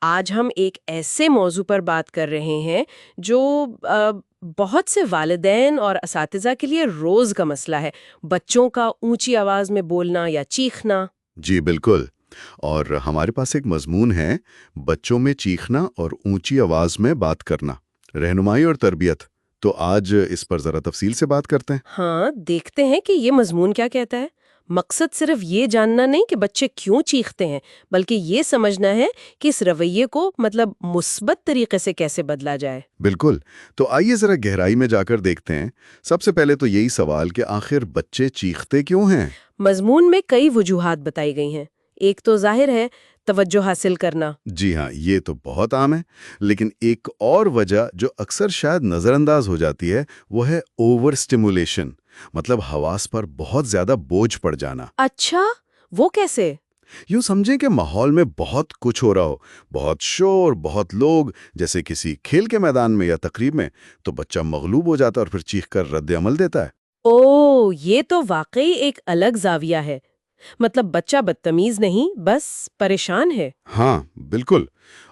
آج ہم ایک ایسے موضوع پر بات کر رہے ہیں جو بہت سے والدین اور اساتذہ کے لیے روز کا مسئلہ ہے، بچوں کا اونچی آواز میں بولنا یا چیخنا۔ جی بالکل۔ اور ہمارے پاس ایک مضمون ہے، بچوں میں چیخنا اور اونچی آواز میں بات کرنا، رہنمائی اور تربیت۔ تو آج اس پر ذرا تفصیل سے بات کرتے ہیں۔ ہاں، دیکھتے ہیں کہ یہ مضمون کیا کہتا ہے۔ مقصد صرف یہ جاننا نہیں کہ بچے کیوں چیختے ہیں، بلکہ یہ سمجھنا ہے کہ اس رویے کو مثبت طریقے سے کیسے بدلا جائے۔ بالکل۔ تو آئیے ذرا گہرائی میں جا کر دیکھتے ہیں۔ سب سے پہلے تو یہی سوال کہ آخر بچے چیختے کیوں ہیں؟ مضمون میں کئی وجوہات بتائی گئی ہیں۔ ایک تو ظاہر ہے توجہ حاصل کرنا۔ جی ہاں، یہ تو بہت عام ہے، لیکن ایک اور وجہ جو اکثر شاید نظر انداز ہو جاتی ہے وہ ہے اوور سٹیمولیشن، مطلب حواس پر بہت زیادہ بوجھ پڑ جانا۔ اچھا، وہ کیسے؟ یوں سمجھیں کہ ماحول میں بہت کچھ ہو رہا ہو، بہت شور، بہت لوگ، جیسے کسی کھیل کے میدان میں یا تقریب میں، تو بچہ مغلوب ہو جاتا ہے اور پھر چیخ کر رد عمل دیتا ہے۔ اوہ، یہ تو واقعی ایک الگ زاویہ ہے۔ مطلب بچہ بدتمیز نہیں، بس پریشان ہے۔ ہاں بالکل۔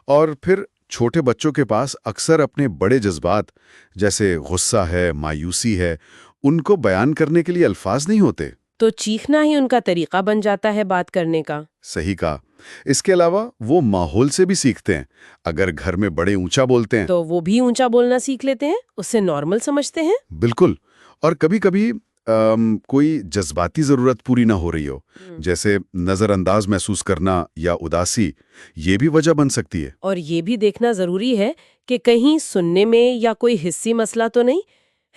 اور پھر چھوٹے بچوں کے پاس اکثر اپنے بڑے جذبات، جیسے غصہ ہے، مایوسی ہے، ان کو بیان کرنے کے لیے الفاظ نہیں ہوتے۔ تو چیخنا ہی ان کا طریقہ بن جاتا ہے بات کرنے کا۔ صحیح کہا۔ اس کے علاوہ وہ ماحول سے بھی سیکھتے ہیں۔ اگر گھر میں بڑے اونچا بولتے ہیں تو وہ بھی اونچا بولنا سیکھ لیتے ہیں، اسے نارمل سمجھتے ہیں۔ بالکل۔ اور کبھی کبھی کوئی جذباتی ضرورت پوری نہ ہو رہی ہو، جیسے نظر انداز محسوس کرنا یا اداسی، یہ بھی وجہ بن سکتی ہے۔ اور یہ بھی دیکھنا ضروری ہے کہ کہیں سننے میں یا کوئی حسی مسئلہ تو نہیں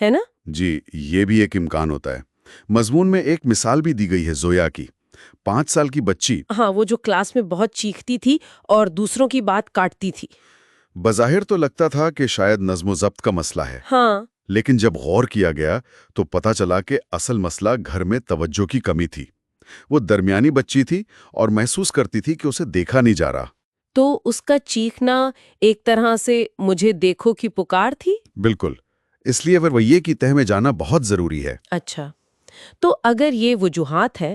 ہے نا؟ جی، یہ بھی ایک امکان ہوتا ہے۔ مضمون میں ایک مثال بھی دی گئی ہے زویا کی، 5 سال کی بچی۔ ہاں، وہ جو کلاس میں بہت چیختی تھی اور دوسروں کی بات کاٹتی تھی۔ بظاہر تو لگتا تھا کہ شاید نظم و ضبط کا مسئلہ ہے، ہاں، لیکن جب غور کیا گیا تو پتہ چلا کہ اصل مسئلہ گھر میں توجہ کی کمی تھی۔ وہ درمیانی بچی تھی اور محسوس کرتی تھی کہ اسے دیکھا نہیں جا رہا۔ تو اس کا چیخنا ایک طرح سے مجھے دیکھو کی پکار تھی۔ بالکل۔ اس لیے رویے کی تہ میں جانا بہت ضروری ہے۔ اچھا، تو اگر یہ وجوہات ہے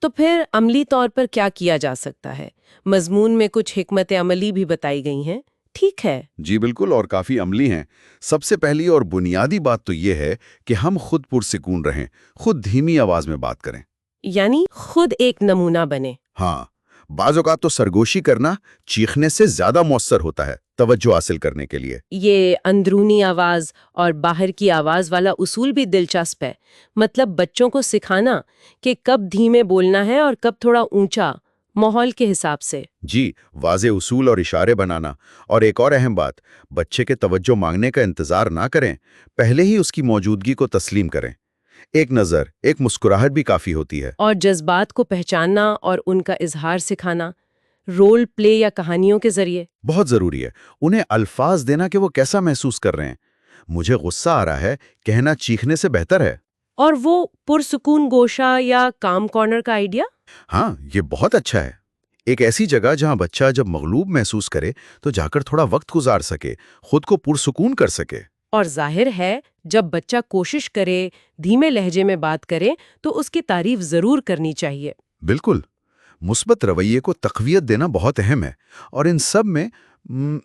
تو پھر عملی طور پر کیا کیا جا سکتا ہے؟ مضمون میں کچھ حکمت عملی بھی بتائی گئی ہیں، ٹھیک ہے؟ جی بالکل، اور کافی عملی ہیں۔ سب سے پہلی اور بنیادی بات تو یہ ہے کہ ہم خود پرسکون رہیں، خود دھیمی آواز میں بات کریں۔ یعنی خود ایک نمونہ بنے۔ ہاں، بعض اوقات تو سرگوشی کرنا چیخنے سے زیادہ مؤثر ہوتا ہے توجہ حاصل کرنے کے لیے۔ یہ اندرونی آواز اور باہر کی آواز والا اصول بھی دلچسپ ہے۔ مطلب بچوں کو سکھانا کہ کب دھیمے بولنا ہے اور کب تھوڑا اونچا، ماحول کے حساب سے۔ جی، واضح اصول اور اشارے بنانا۔ اور ایک اور اہم بات، بچے کے توجہ مانگنے کا انتظار نہ کریں، پہلے ہی اس کی موجودگی کو تسلیم کریں۔ ایک نظر، ایک مسکراہٹ بھی کافی ہوتی ہے۔ اور جذبات کو پہچاننا اور ان کا اظہار سکھانا، رول پلے یا کہانیوں کے ذریعے۔ بہت ضروری ہے۔ انہیں الفاظ دینا کہ وہ کیسا محسوس کر رہے ہیں۔ مجھے غصہ آ رہا ہے کہنا چیخنے سے بہتر ہے۔ اور وہ پرسکون گوشہ یا کام کارنر کا آئیڈیا؟ ہاں، یہ بہت اچھا ہے۔ ایک ایسی جگہ جہاں بچہ جب مغلوب محسوس کرے تو جا کر تھوڑا وقت گزار سکے، خود کو پرسکون کر سکے۔ اور ظاہر ہے جب بچہ کوشش کرے، دھیمے لہجے میں بات کرے تو اس کی تعریف ضرور کرنی چاہیے۔ بالکل۔ مثبت رویے کو تقویت دینا بہت اہم ہے، اور ان سب میں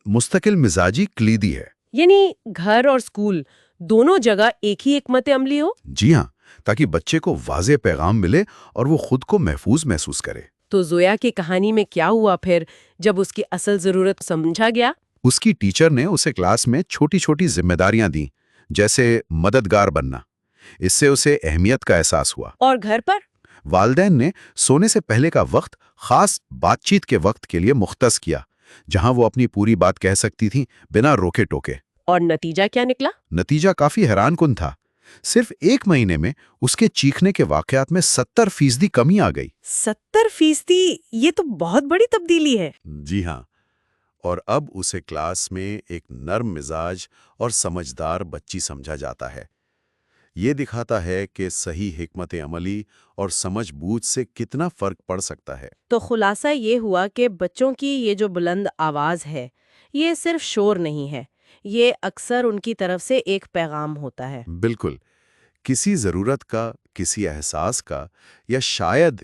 مستقل مزاجی کلیدی ہے۔ یعنی گھر اور اسکول دونوں جگہ ایک ہی حکمت عملی ہو۔ جی ہاں، تاکہ بچے کو واضح پیغام ملے اور وہ خود کو محفوظ محسوس کرے۔ تو زویا کی کہانی میں کیا ہوا پھر جب اس کی اصل ضرورت سمجھا گیا؟ اس کی ٹیچر نے اسے کلاس میں چھوٹی چھوٹی ذمہ داریاں دیں، جیسے مددگار بننا۔ اس سے اسے اہمیت کا احساس ہوا۔ اور گھر پر؟ والدین نے سونے سے پہلے کا وقت خاص بات چیت کے وقت کے لیے مختص کیا، جہاں وہ اپنی پوری بات کہہ سکتی تھی بنا روکے ٹوکے۔ اور نتیجہ کیا نکلا؟ نتیجہ کافی حیران کن تھا۔ صرف 1 مہینے میں اس کے چیخنے کے واقعات میں 70% کمی آ گئی۔ 70%؟ یہ تو بہت بڑی تبدیلی ہے۔ جی ہاں۔ اور اب اسے کلاس میں ایک نرم مزاج اور سمجھدار بچی سمجھا جاتا ہے۔ یہ دکھاتا ہے کہ صحیح حکمت عملی اور سمجھ بوجھ سے کتنا فرق پڑ سکتا ہے۔ تو خلاصہ یہ ہوا کہ بچوں کی یہ جو بلند آواز ہے، یہ صرف شور نہیں ہے، یہ اکثر ان کی طرف سے ایک پیغام ہوتا ہے۔ بالکل، کسی ضرورت کا، کسی احساس کا، یا شاید